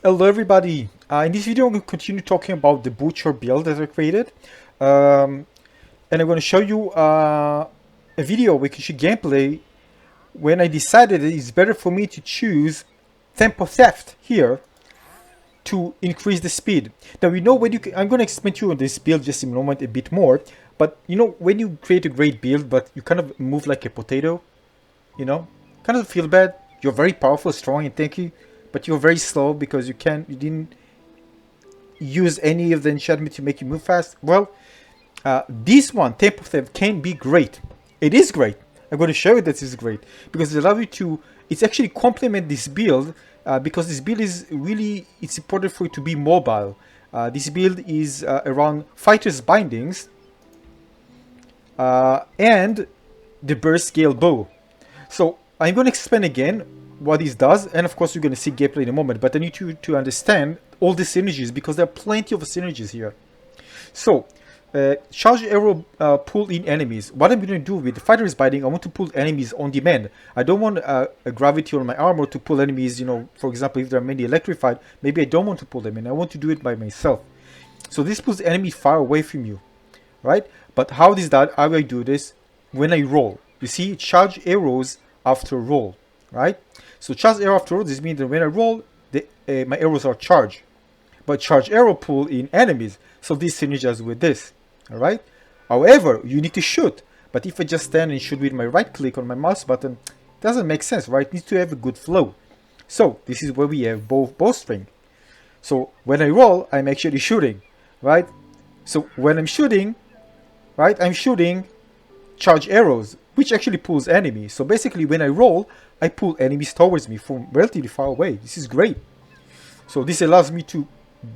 Hello everybody, in this video I'm going to continue talking about the butcher build that I created, and I'm going to show you a video which is gameplay when I decided that it's better for me to choose tempo theft here to increase the speed. Now you know when you I'm going to explain to you on this build just in a moment a bit more, but you know when you create a great build but you kind of move like a potato, you know, kind of feel bad. You're very powerful, strong and tanky, but you're very slow because you didn't use any of the enchantment to make you move fast. Well, this one, Tempo Theft, can be great. It is great. I'm going to show you that this is great because it allows you to, it's actually complement this build because this build is really, it's important for it to be mobile. This build is around Fighter's Bindings and the Burst Gale Bow. So I'm going to explain again what this does, and of course you're going to see gameplay in a moment, but I need you to understand all the synergies because there are plenty of synergies here. So, charge arrow pull in enemies. What I'm going to do with the Fighter's Binding, I want to pull enemies on demand. I don't want a gravity on my armor to pull enemies, you know, for example, if there are many electrified, maybe I don't want to pull them in. I want to do it by myself. So this pulls enemy far away from you, right? But how is that? How do I do this? When I roll. You see, charge arrows after roll, right? So charge arrow after roll, this means that when I roll, my arrows are charged. But charge arrow pull in enemies, so this synergizes with this, alright? However, you need to shoot, but if I just stand and shoot with my right click on my mouse button, it doesn't make sense, right? It needs to have a good flow. So this is where we have both bowstring. So when I roll, I'm actually shooting, right? So when I'm shooting, right, I'm shooting charge arrows, which actually pulls enemies. So basically when I roll, I pull enemies towards me from relatively far away. This is great. So this allows me to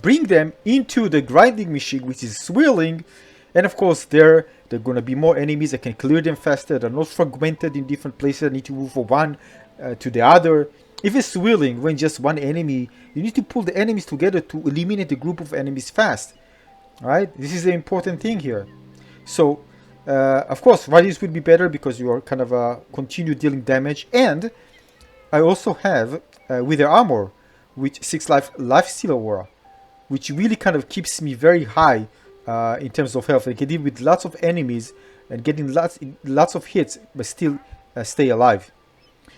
bring them into the grinding machine, which is swirling, and of course there are going to be more enemies. I can clear them faster. They're not fragmented in different places. I need to move from one to the other. If it's swirling, when just one enemy, you need to pull the enemies together to eliminate the group of enemies fast. Alright, this is the important thing here. So of course, radius would be better because you are kind of continue dealing damage, and I also have with the armor, which 6 lifesteal aura, which really kind of keeps me very high in terms of health. I can deal with lots of enemies and getting lots of hits, but still stay alive.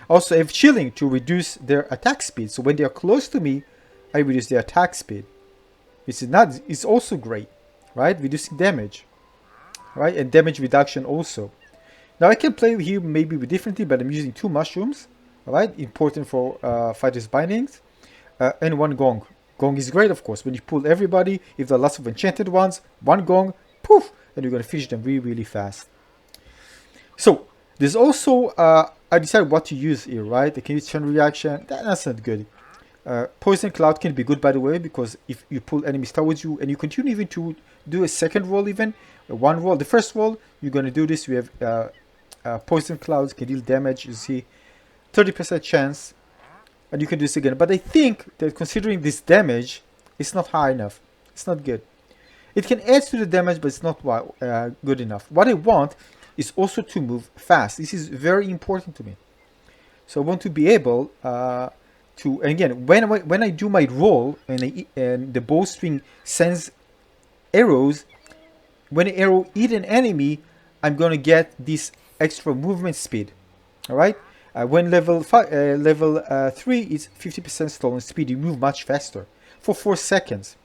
Also, I have chilling to reduce their attack speed. So when they are close to me, I reduce their attack speed. It's also great, right? Reducing damage. Right, and damage reduction also. Now I can play here maybe with differently, but I'm using 2 mushrooms, alright, important for Fighter's Bindings, and 1 gong. Gong is great, of course, when you pull everybody, if there are lots of enchanted ones, 1 gong, poof, and you're going to finish them really, really fast. So, there's also, I decided what to use here, right? I can use chain reaction, that's not good. Poison Cloud can be good, by the way, because if you pull enemies towards you, and you continue even to do a second roll even, 1 roll, the first roll, you're going to do this, we have Poison Clouds, can deal damage, you see, 30% chance, and you can do this again. But I think that considering this damage, it's not high enough, it's not good. It can add to the damage, but it's not good enough. What I want is also to move fast. This is very important to me. So I want to be able to, and again, when I do my roll and the bowstring sends arrows, when an arrow hits an enemy, I'm going to get this extra movement speed. Alright? When level 3 is 50% stolen speed, you move much faster for 4 seconds.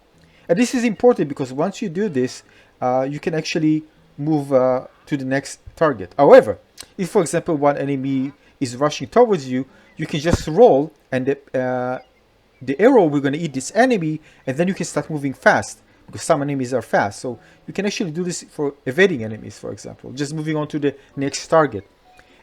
And this is important because once you do this, you can actually move to the next target. However, if for example one enemy is rushing towards you, you can just roll and the arrow will going to hit this enemy, and then you can start moving fast. Because some enemies are fast, so you can actually do this for evading enemies, for example, just moving on to the next target.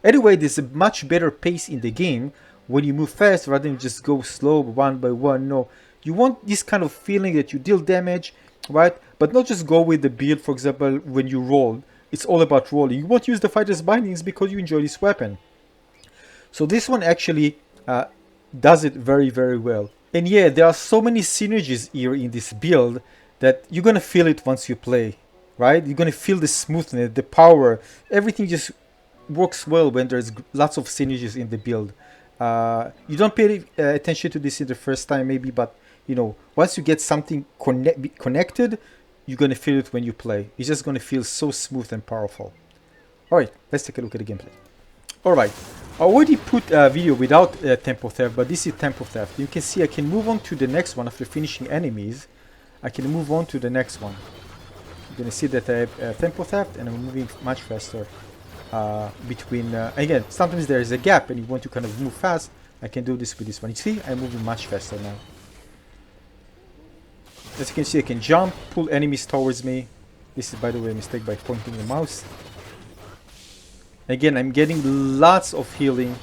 Anyway, there's a much better pace in the game when you move fast rather than just go slow one by one. No, you want this kind of feeling that you deal damage, right? But not just go with the build, for example, when you roll. It's all about rolling. You want to use the Fighter's Bindings because you enjoy this weapon. So this one actually does it very, very well. And yeah, there are so many synergies here in this build that you're going to feel it once you play, right? You're going to feel the smoothness, the power, everything just works well when there's lots of synergies in the build. You don't pay attention to this in the first time maybe, but you know, once you get something connected, you're gonna feel it when you play. It's just gonna feel so smooth and powerful. All right, let's take a look at the gameplay. All right, I already put a video without tempo theft, but this is tempo theft. You can see I can move on to the next one after finishing enemies. I can move on to the next one. You're gonna see that I have tempo theft, and I'm moving much faster between. Again, sometimes there is a gap, and you want to kind of move fast. I can do this with this one. You see, I'm moving much faster now. As you can see, I can jump, pull enemies towards me. This is, by the way, a mistake by pointing the mouse. Again, I'm getting lots of healing.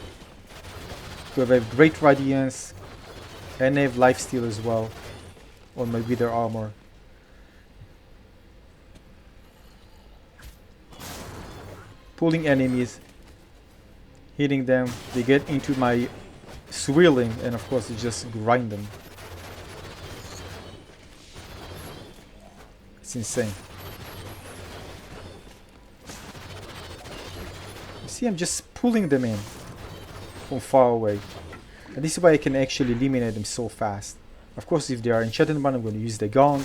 So I have great radiance, and I have lifesteal as well on my wither armor. Pulling enemies, hitting them, they get into my swirling, and of course you just grind them. It's insane. You see, I'm just pulling them in from far away, and this is why I can actually eliminate them so fast. Of course, if they are enchanted one, I'm going to use the gong,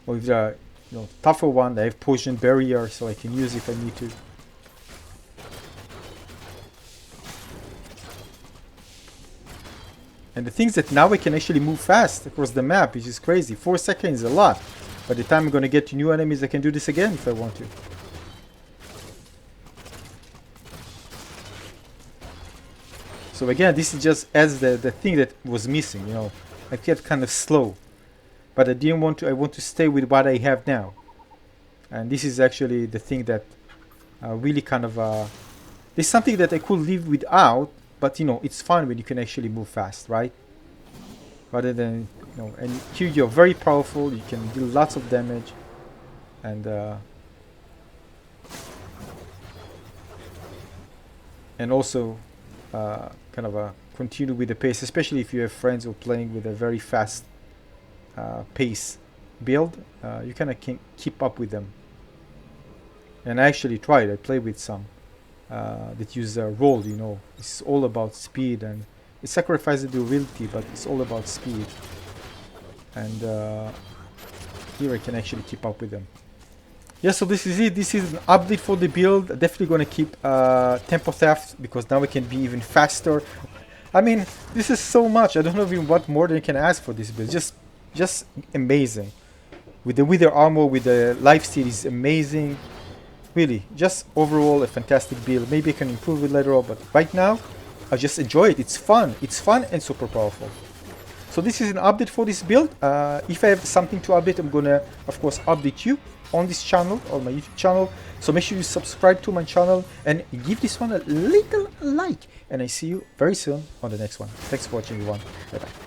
or if they are, you know, tougher one, I have poison barrier, so I can use if I need to. And the things that now I can actually move fast across the map, which is crazy. 4 seconds is a lot. By the time I'm going to get to new enemies, I can do this again if I want to. So again, this is just as the thing that was missing, you know. I kept kind of slow. But I didn't want to, I want to stay with what I have now. And this is actually the thing that really kind of... this is something that I could live without, but you know, it's fun when you can actually move fast, right? Rather than, you know, and here you're very powerful, you can deal lots of damage. And also kind of continue with the pace, especially if you have friends who are playing with a very fast pace build. You kind of can keep up with them. And I actually tried, I played with some that use a roll, you know. It's all about speed, and it sacrifices durability, but it's all about speed. And here I can actually keep up with them. Yeah, so this is it. This is an update for the build. Definitely gonna keep tempo theft, because now we can be even faster. I mean, this is so much. I don't know even what more than you can ask for this build. Just amazing. With the wither armor, with the lifesteal is amazing. Really, just overall a fantastic build. Maybe I can improve it later on, but right now I just enjoy it. It's fun. It's fun and super powerful. So this is an update for this build. If I have something to update, I'm gonna, of course, update you on this channel, on my YouTube channel. So make sure you subscribe to my channel and give this one a little like. And I see you very soon on the next one. Thanks for watching, everyone. Bye bye.